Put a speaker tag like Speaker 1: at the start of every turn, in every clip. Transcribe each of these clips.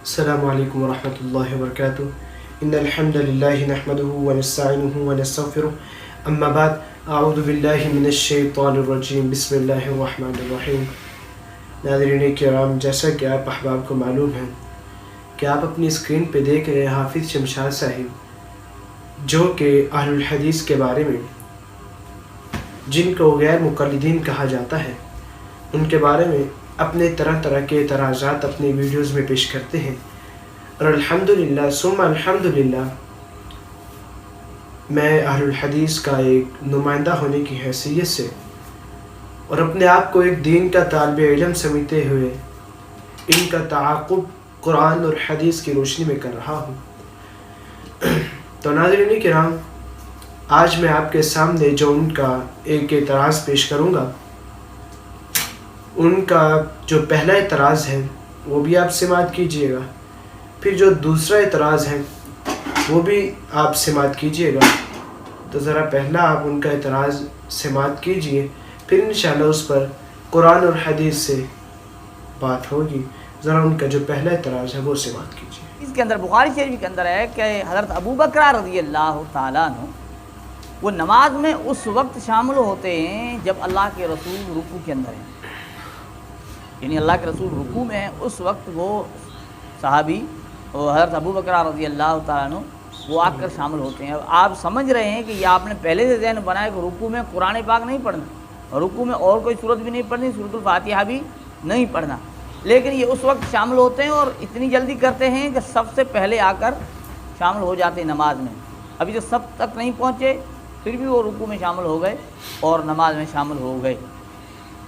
Speaker 1: السلام علیکم ورحمۃ اللہ وبرکاتہ ان الحمد للہ نحمده ونستعینه ونستغفره اما بعد اعوذ باللہ من الشیطان الرجیم بسم اللہ الرحمن الرحیم۔ ناظرین کرام، جیسا کہ آپ احباب کو معلوم ہے کہ آپ اپنی اسکرین پہ دیکھ رہے ہیں حافظ شمشاد صاحب، جو کہ اہل الحدیث کے بارے میں جن کو غیر مقلدین کہا جاتا ہے ان کے بارے میں اپنے طرح طرح کے اعتراضات اپنے ویڈیوز میں پیش کرتے ہیں، اور الحمدللہ ثم الحمدللہ میں اہل الحدیث کا ایک نمائندہ ہونے کی حیثیت سے اور اپنے آپ کو ایک دین کا طالب علم سمجھتے ہوئے ان کا تعاقب قرآن اور حدیث کی روشنی میں کر رہا ہوں۔ تو ناظرین کرام، آج میں آپ کے سامنے جو ان کا ایک اعتراض پیش کروں گا، ان کا جو پہلا اعتراض ہے وہ بھی آپ سماعت کیجئے گا، پھر جو دوسرا اعتراض ہے وہ بھی آپ سماعت کیجئے گا۔ تو ذرا پہلا آپ ان کا اعتراض سماعت کیجئے، پھر انشاءاللہ اس پر قرآن اور حدیث سے بات ہوگی۔ ذرا ان کا جو پہلا اعتراض ہے وہ سماعت کیجئے۔
Speaker 2: اس کے اندر بخاری شریف کے اندر ہے کہ حضرت ابو بکر رضی اللہ تعالیٰ عنہ وہ نماز میں اس وقت شامل ہوتے ہیں جب اللہ کے رسول رکوع کے اندر ہیں، یعنی اللہ کے رسول رکوع میں ہیں، اس وقت وہ صحابی حضرت ابو بکر رضی اللہ تعالیٰ عنہ وہ آ کر شامل ہوتے ہیں۔ اب آپ سمجھ رہے ہیں کہ یہ آپ نے پہلے سے ذہن بنایا کہ رکوع میں قرآن پاک نہیں پڑھنا، رکوع میں اور کوئی سورت بھی نہیں پڑھنی، سورۃ الفاتحہ بھی نہیں پڑھنا، لیکن یہ اس وقت شامل ہوتے ہیں اور اتنی جلدی کرتے ہیں کہ سب سے پہلے آ کر شامل ہو جاتے ہیں نماز میں۔ ابھی جو سب تک نہیں پہنچے پھر بھی وہ رکوع میں شامل ہو گئے اور نماز میں شامل ہو گئے۔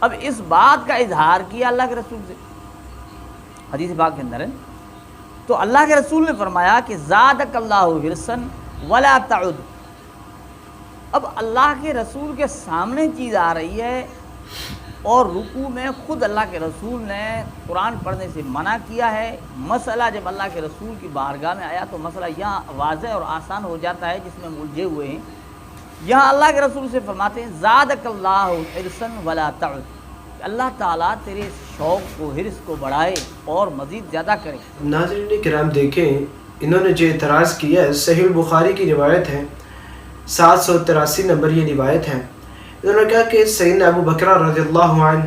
Speaker 2: اب اس بات کا اظہار کیا اللہ کے رسول سے، حدیث پاک کے اندر ہے، تو اللہ کے رسول نے فرمایا کہ زادک اللہ حرصا ولا تعد۔ اب اللہ کے رسول کے سامنے چیز آ رہی ہے اور رکوع میں خود اللہ کے رسول نے قرآن پڑھنے سے منع کیا ہے۔ مسئلہ جب اللہ کے رسول کی بارگاہ میں آیا تو مسئلہ یہاں واضح اور آسان ہو جاتا ہے، جس میں الجھے ہوئے ہیں۔ یہاں اللہ کے رسول سے فرماتے ہیں زادک اللہ حرصا ولا تعد، اللہ تعالیٰ تیرے شوق کو، حرص کو بڑھائے اور مزید زیادہ کرے۔
Speaker 1: ناظرین کرام دیکھیں، انہوں نے جو اعتراض کیا ہے، صحیح البخاری کی روایت ہے، 783 نمبر یہ روایت ہے۔ انہوں نے کہا کہ سیدنا ابو بکر رضی اللہ عنہ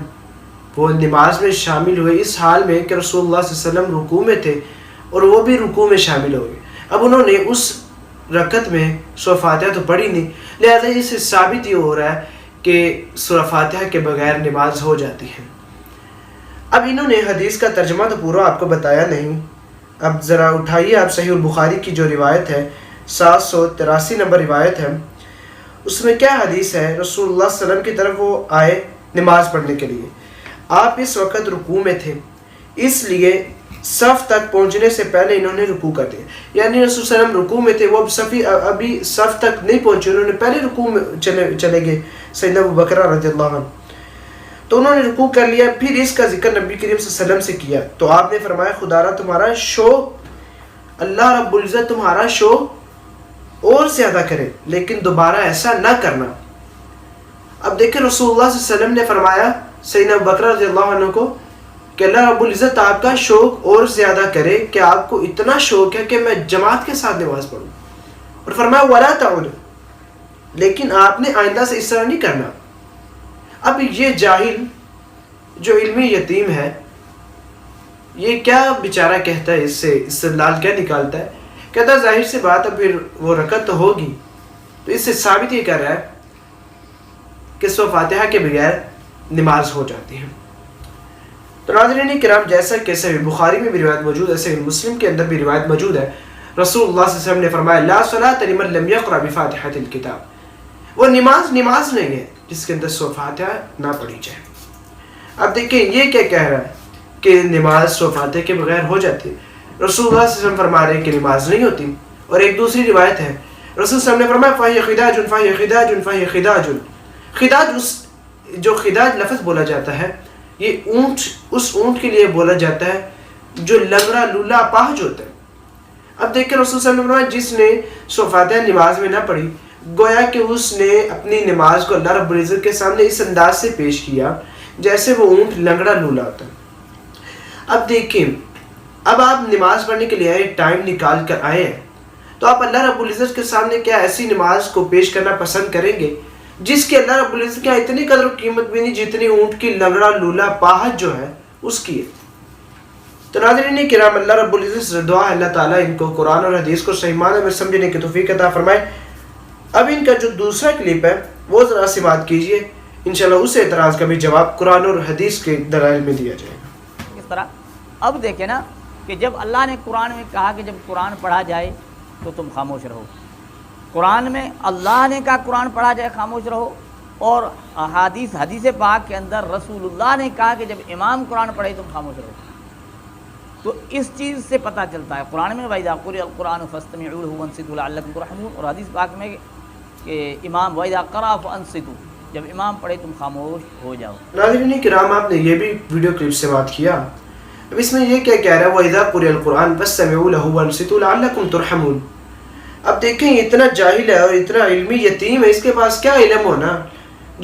Speaker 1: وہ نماز میں شامل ہوئے اس حال میں کہ رسول اللہ صلی اللہ علیہ وسلم رکوع میں تھے اور وہ بھی رکوع میں شامل ہو گئے۔ اب انہوں نے اس رکعت میں سورہ فاتحہ تو پڑھی نہیں، لہذا اس سے ثابت یہ ہو رہا ہے کہ سورہ فاتحہ کے بغیر نماز ہو جاتی ہے۔ اب انہوں نے حدیث کا ترجمہ تو پورا آپ کو بتایا نہیں، اب ذرا اٹھائیے آپ صحیح البخاری کی جو روایت ہے، 783 نمبر روایت ہے، اس میں کیا حدیث ہے؟ رسول اللہ صلی اللہ علیہ وسلم کی طرف وہ آئے نماز پڑھنے کے لیے، آپ اس وقت رکوع میں تھے، اس لیے صف تک پہنچنے سے پہلے انہوں نے رکوع کر دیا، یعنی رسول صلی اللہ علیہ وسلم رکوع میں تھے، وہ ابھی صف تک نہیں پہنچے، انہوں نے پہلے رکوع میں چلے گئے سیدنا ابو بکر رضی اللہ عنہ، تو انہوں نے رکوع کر لیا۔ پھر اس کا ذکر نبی کریم صلی اللہ علیہ وسلم سے کیا تو آپ نے فرمایا خدا را تمہارا شوق، اللہ رب العزت تمہارا شوق اور زیادہ کرے، لیکن دوبارہ ایسا نہ کرنا۔ اب دیکھیں رسول اللہ صلی اللہ علیہ وسلم نے فرمایا سیدنا ابو بکر رضی اللہ عنہ کو کہ اللہ رب العزت آپ کا شوق اور زیادہ کرے، کہ آپ کو اتنا شوق ہے کہ میں جماعت کے ساتھ نماز پڑھوں، اور فرمایا ولا تعود، لیکن آپ نے آئندہ سے اس طرح نہیں کرنا۔ اب یہ جاہل جو علمی یتیم ہے، یہ کیا بیچارہ کہتا ہے، اس سے استدلال کیا نکالتا ہے؟ کہتا ہے ظاہر سی بات ہے پھر وہ رکعت تو ہوگی، تو اس سے ثابت یہ کر رہا ہے کہ سورہ فاتحہ کے بغیر نماز ہو جاتی ہے۔ تو ناظرین کرام، جیسا کہ صحیح بخاری میں بھی روایت موجود ہے، صحیح مسلم کے اندر بھی روایت موجود ہے، رسول اللہ صلی اللہ علیہ وسلم نے فرمایا لا صلاۃ لمن لم یقرأ بفاتحۃ الکتاب، وہ نماز نہیں ہے جس کے اندر سورہ فاتحہ نہ پڑھی جائے۔ اب دیکھیں یہ کیا کہہ رہا ہے کہ نماز سورہ فاتحہ کے بغیر ہو جاتی ہے، رسول اللہ صلی اللہ علیہ وسلم فرما رہے ہیں کہ نماز نہیں ہوتی۔ اور ایک دوسری روایت ہے، رسول صلی اللہ علیہ وسلم نے فرمایا فَهِيَ خِدَاجٌ فَهِيَ خِدَاجٌ فَهِيَ خِدَاجٌ، خداج جو خداج لفظ بولا جاتا ہے، یہ اونٹ، اس اونٹ کے لیے بولا جاتا ہے جو لنگڑا لولا اپاہج ہوتا ہے۔ اب دیکھیں رسول صلی اللہ علیہ وسلم نے فرمایا جس نے سورہ فاتحہ نماز میں نہ پڑھی، گویا کہ اس نے اپنی نماز کو اللہ رب العزت کے سامنے اس انداز سے پیش کیا جیسے وہ اونٹ لنگڑا لولا ہوتا ہے۔ اب دیکھیں اب آپ نماز پڑھنے کے لیے آئے، ٹائم نکال کر آئے ہیں، تو آپ اللہ رب العزت کے سامنے کیا ایسی نماز کو پیش کرنا پسند کریں گے جس کی اللہ رب العزت کے اتنی قدر و قیمت بھی نہیں جتنی اونٹ کی لنگڑا لولا پاہت جو ہے اس کی ہے؟ تو ناظرین کرام، اللہ رب العزت سے دعا ہے اللہ تعالیٰ ان کو قرآن اور حدیث کو صحیح معنی میں سمجھنے کی توفیق عطا فرمائے۔ اب ان کا جو دوسرا کلپ ہے وہ ذرا سی بات کیجئے، انشاءاللہ اس اعتراض کا بھی جواب قرآن اور حدیث کے دلائل میں دیا جائے گا۔
Speaker 2: کس طرح؟ اب دیکھیں نا کہ جب اللہ نے قرآن میں کہا کہ جب قرآن پڑھا جائے تو تم خاموش رہو، قرآن میں اللہ نے کہا قرآن پڑھا جائے خاموش رہو، اور حدیث پاک کے اندر رسول اللہ نے کہا کہ جب امام قرآن پڑھے تم خاموش رہو۔ تو اس چیز سے پتہ چلتا ہے قرآن میں وَإِذَا قُرِئَ الْقُرْآنُ فَاسْتَمِعُوا لَهُ وَأَنصِتُوا لَعَلَّكُمْ تُرْحَمُونَ، اور حدیث پاک میں کہ امام وَإِذَا قَرَأَ فَأَنصِتُوا، جب امام پڑھے تم خاموش ہو جاؤ۔
Speaker 1: ناظرین کرام، آپ نے یہ بھی ویڈیو کلپ سے بات کیا، اب اس میں یہ کیا کہہ رہا ہے وَإِذَا قُرِئَ الْقُرْآنُ فَاسْتَمِعُوا لَهُ وَأَنصِتُوا لَعَلَّكُمْ تُرْحَمُونَ۔ اب دیکھیں اتنا جاہل ہے اور اتنا علمی یتیم ہے، اس کے پاس کیا علم ہونا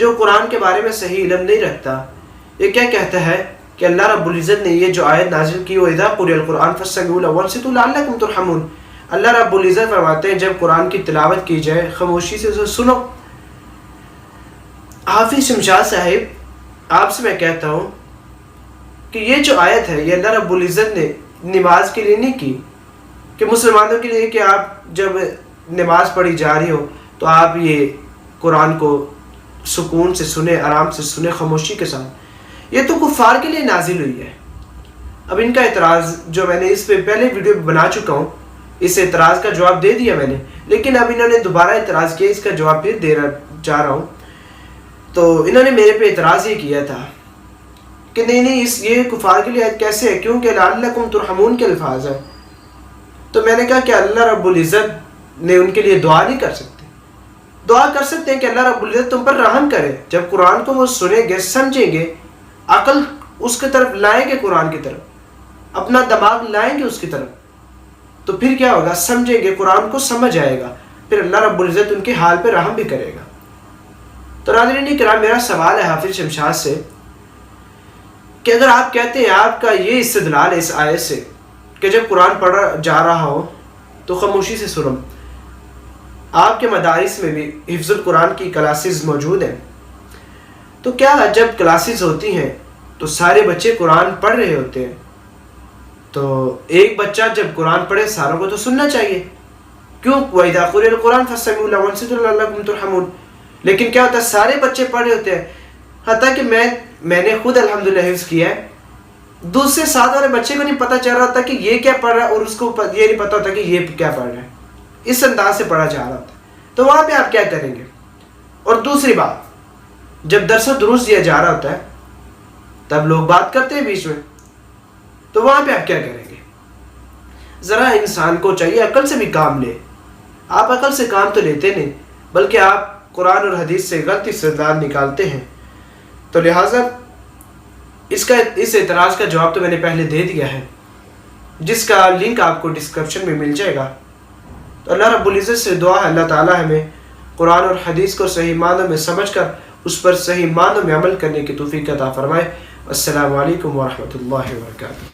Speaker 1: جو قرآن کے بارے میں صحیح علم نہیں رکھتا۔ یہ کیا کہتا ہے کہ اللہ رب العزت نے یہ جو آیت نازل کی وَإِذَا قُرِئَ الْقُرْآنُ فَاسْتَمِعُوا لَهُ وَأَنصِتُوا لَعَلَّكُمْ تُرْحَمُونَ، اللہ رب العزت فرماتے ہیں جب قرآن کی تلاوت کی جائے خاموشی سے اسے سنو۔ حافظ شمشاد صاحب، آپ سے میں کہتا ہوں کہ یہ جو آیت ہے یہ اللہ رب العزت نے نماز کے لیے نہیں کی کہ مسلمانوں کے لیے کہ آپ جب نماز پڑھی جا رہی ہو تو آپ یہ قرآن کو سکون سے سنیں، آرام سے سنیں، خاموشی کے ساتھ۔ یہ تو کفار کے لیے نازل ہوئی ہے۔ اب ان کا اعتراض جو میں نے اس پہ پہلے ویڈیو بنا چکا ہوں، اس اعتراض کا جواب دے دیا میں نے، لیکن اب انہوں نے دوبارہ اعتراض کیا، اس کا جواب پھر دینا چاہ رہا ہوں۔ تو انہوں نے میرے پہ اعتراض یہ کیا تھا کہ نہیں یہ کفار کے لیے کیسے ہے، کیونکہ لعلکم ترحمون کے الفاظ ہیں۔ تو میں نے کہا کہ اللہ رب العزت نے ان کے لیے دعا نہیں کر سکتے؟ دعا کر سکتے ہیں کہ اللہ رب العزت تم پر رحم کرے، جب قرآن کو وہ سنیں گے، سمجھیں گے، عقل اس کی طرف لائیں گے، قرآن کی طرف اپنا دماغ لائیں گے اس کی طرف، تو پھر کیا ہوگا، سمجھیں گے، قرآن کو سمجھ آئے گا، پھر اللہ رب العزت ان کے حال پہ رحم بھی کرے گا۔ تو ناظرین کرام، میرا سوال ہے حافظ شمشاد سے کہ اگر آپ کہتے ہیں آپ کا یہ استدلال ہے اس آیت سے کہ جب قرآن پڑھا جا رہا ہو تو خاموشی سے سنو، آپ کے مدارس میں بھی حفظ القرآن کی کلاسز موجود ہیں، تو کیا جب کلاسز ہوتی ہیں تو سارے بچے قرآن پڑھ رہے ہوتے ہیں، تو ایک بچہ جب قرآن پڑھے ساروں کو تو سننا چاہیے، کیوں؟ وَإِذَا قُرِئَ الْقُرْآنُ فَاسْتَمِعُوا لَهُ وَأَنصِتُوا لَعَلَّكُمْ تُرْحَمُونَ۔ لیکن کیا ہوتا ہے، سارے بچے پڑھ رہے ہوتے ہیں، حتیٰ کہ میں نے خود الحمدللہ حفظ کیا ہے، دوسرے ساتھ والے بچے کو نہیں پتہ چل رہا ہوتا کہ یہ کیا پڑھ رہا ہے، اور اس کو یہ نہیں پتہ ہوتا کہ یہ کیا پڑھ رہا ہے، اس انداز سے پڑھا جا رہا ہوتا ہے، تو وہاں پہ آپ کیا کریں گے؟ اور دوسری بات، جب درس و دروس دیا جا رہا ہوتا ہے تب لوگ بات کرتے ہیں بیچ میں، تو وہاں پہ آپ کیا کریں گے؟ ذرا انسان کو چاہیے عقل سے بھی کام لے۔ آپ عقل سے کام تو لیتے نہیں، بلکہ آپ قرآن اور حدیث سے غلط استدلال نکالتے ہیں۔ تو لہٰذا اس اعتراض کا جواب تو میں نے پہلے دے دیا ہے، جس کا لنک آپ کو ڈسکرپشن میں مل جائے گا۔ تو اللہ رب العزت سے دعا ہے اللہ تعالیٰ ہمیں قرآن اور حدیث کو صحیح معنوں میں سمجھ کر اس پر صحیح معنوں میں عمل کرنے کی توفیق عطا فرمائے۔ السلام علیکم ورحمۃ اللہ وبرکاتہ۔